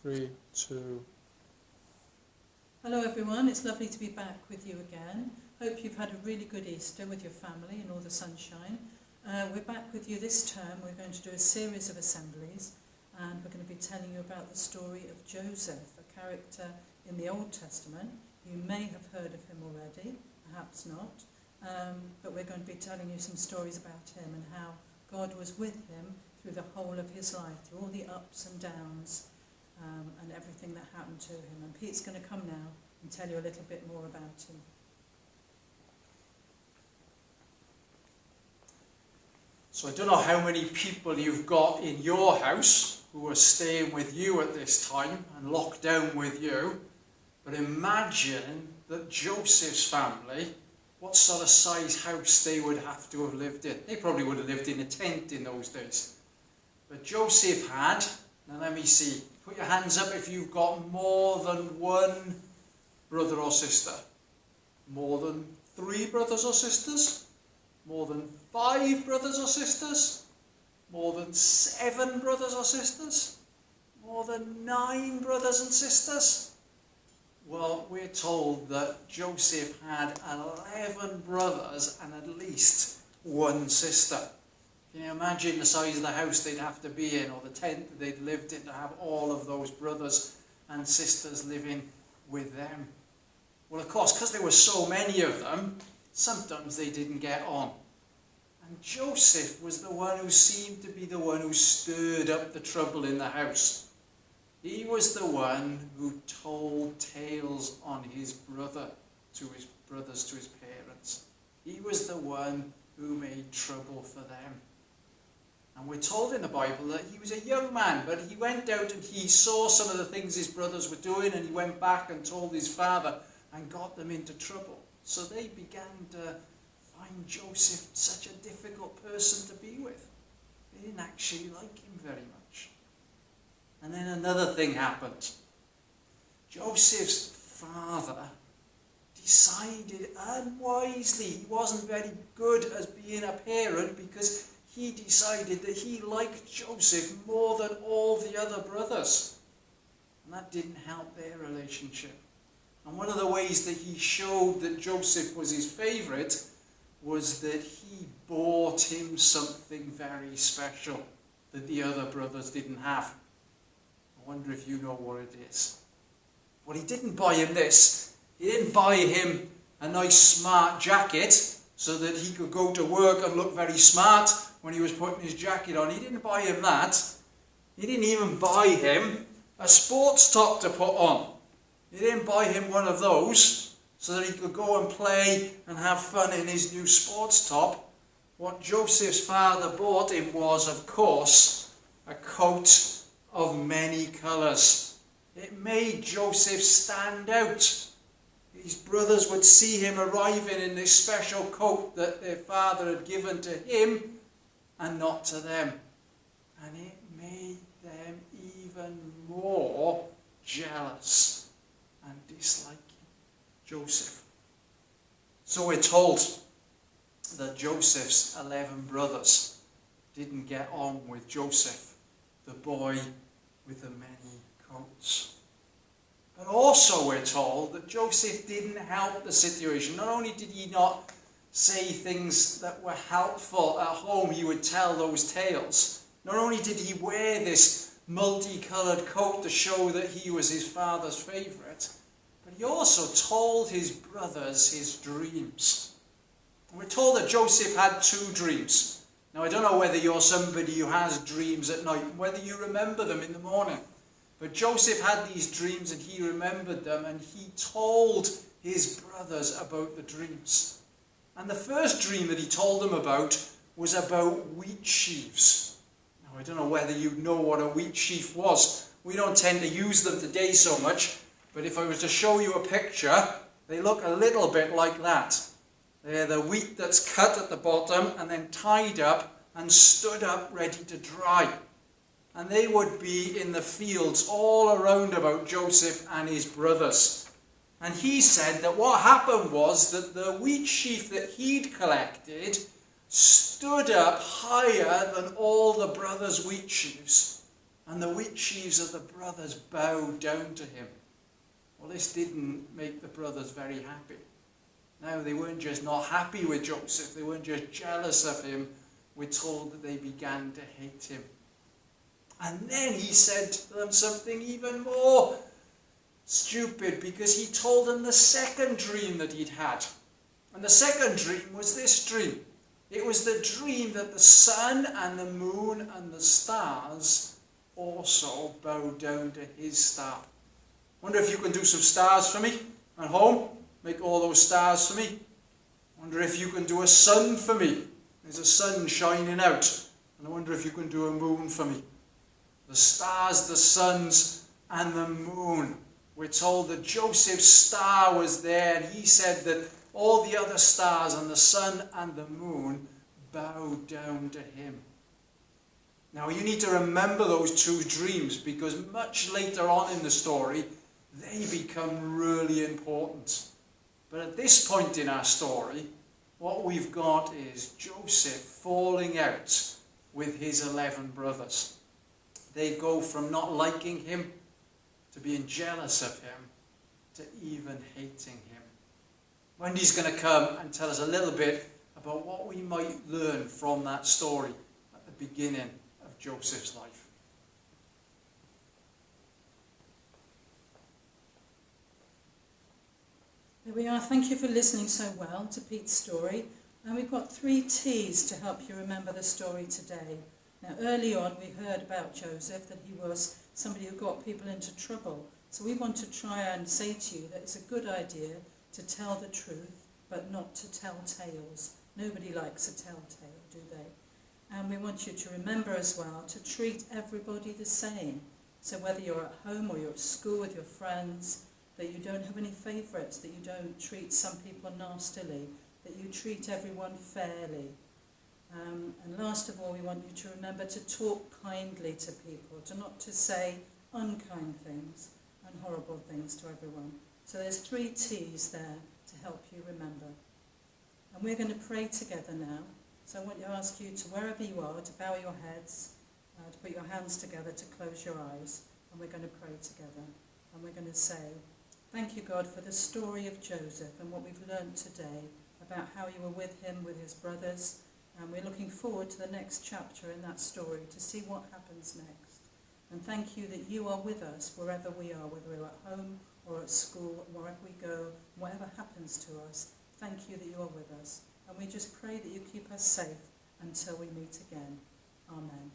3, 2. Hello everyone, it's lovely to be back with you again. Hope you've had a really good Easter with your family and all the sunshine. We're back with you this term. We're going to do a series of assemblies and we're going to be telling you about the story of Joseph, a character in the Old Testament. You may have heard of him already, perhaps not, but we're going to be telling you some stories about him and how God was with him through the whole of his life, through all the ups and downs and everything that happened to him. And Pete's going to come now and tell you a little bit more about him. So I don't know how many people you've got in your house who are staying with you at this time and locked down with you, but imagine that Joseph's family, what sort of size house they would have to have lived in. They probably would have lived in a tent in those days. But Joseph had, now let me see, put your hands up if you've got more than one brother or sister. More than 3 brothers or sisters? More than 5 brothers or sisters? More than 7 brothers or sisters? More than 9 brothers and sisters? Well, we're told that Joseph had 11 brothers and at least 1 sister. Can you imagine the size of the house they'd have to be in, or the tent that they'd lived in, to have all of those brothers and sisters living with them? Well, of course, because there were so many of them, sometimes they didn't get on. And Joseph was the one who seemed to be the one who stirred up the trouble in the house. He was the one who told tales on his brothers, to his parents. He was the one who made trouble for them. And we're told in the Bible that he was a young man, but he went out and he saw some of the things his brothers were doing, and he went back and told his father and got them into trouble. So they began to find Joseph such a difficult person to be with. They didn't actually like him very much. And then another thing happened. Joseph's father decided unwisely, he wasn't very good as being a parent, because he decided that he liked Joseph more than all the other brothers. And that didn't help their relationship. And one of the ways that he showed that Joseph was his favourite was that he bought him something very special that the other brothers didn't have. I wonder if you know what it is. Well, he didn't buy him this. He didn't buy him a nice smart jacket so that he could go to work and look very smart when he was putting his jacket on. He didn't buy him that. He didn't even buy him a sports top to put on. He didn't buy him one of those so that he could go and play and have fun in his new sports top. What Joseph's father bought him was, of course, a coat of many colours. It made Joseph stand out. His brothers would see him arriving in this special coat that their father had given to him and not to them. And it made them even more jealous and disliking Joseph. So we're told that Joseph's 11 brothers didn't get on with Joseph, the boy with the many coats. But also we're told that Joseph didn't help the situation. Not only did he not say things that were helpful at home, he would tell those tales. Not only did he wear this multicoloured coat to show that he was his father's favourite, but he also told his brothers his dreams. And we're told that Joseph had 2 dreams. Now, I don't know whether you're somebody who has dreams at night, whether you remember them in the morning. But Joseph had these dreams and he remembered them, and he told his brothers about the dreams. And the first dream that he told them about was about wheat sheaves. Now, I don't know whether you know what a wheat sheaf was. We don't tend to use them today so much, but if I was to show you a picture, they look a little bit like that. They're the wheat that's cut at the bottom and then tied up and stood up ready to dry. And they would be in the fields all around about Joseph and his brothers. And he said that what happened was that the wheat sheaf that he'd collected stood up higher than all the brothers' wheat sheaves. and the wheat sheaves of the brothers bowed down to him. Well, this didn't make the brothers very happy. Now, they weren't just not happy with Joseph, they weren't just jealous of him. We're told that they began to hate him. And then he said to them something even more stupid, because he told them the second dream that he'd had. And the second dream was this dream. It was the dream that the sun and the moon and the stars also bowed down to his star. Wonder if you can do some stars for me at home. Make all those stars for me. Wonder if you can do a sun for me. There's a sun shining out. And I wonder if you can do a moon for me. The stars, the suns, and the moon. We're told that Joseph's star was there, and he said that all the other stars and the sun and the moon bowed down to him. Now you need to remember those two dreams, because much later on in the story, they become really important. But at this point in our story, what we've got is Joseph falling out with his 11 brothers. They go from not liking him to being jealous of him to even hating him. Wendy's going to come and tell us a little bit about what we might learn from that story at the beginning of Joseph's life. There we are. Thank you for listening so well to Pete's story. And we've got 3 T's to help you remember the story today. Now, early on, we heard about Joseph, that he was somebody who got people into trouble. So we want to try and say to you that it's a good idea to tell the truth, but not to tell tales. Nobody likes a telltale, do they? And we want you to remember as well to treat everybody the same. So whether you're at home or you're at school with your friends, that you don't have any favourites, that you don't treat some people nastily, that you treat everyone fairly. And last of all, we want you to remember to talk kindly to people, to not to say unkind things and horrible things to everyone. So there's 3 T's there to help you remember. And we're going to pray together now. So I want to ask you to, wherever you are, to bow your heads, to put your hands together, to close your eyes, and we're going to pray together. And we're going to say, thank you, God, for the story of Joseph and what we've learned today about how you were with him, with his brothers. And we're looking forward to the next chapter in that story to see what happens next. And thank you that you are with us wherever we are, whether we're at home or at school, wherever we go, whatever happens to us. Thank you that you are with us. And we just pray that you keep us safe until we meet again. Amen.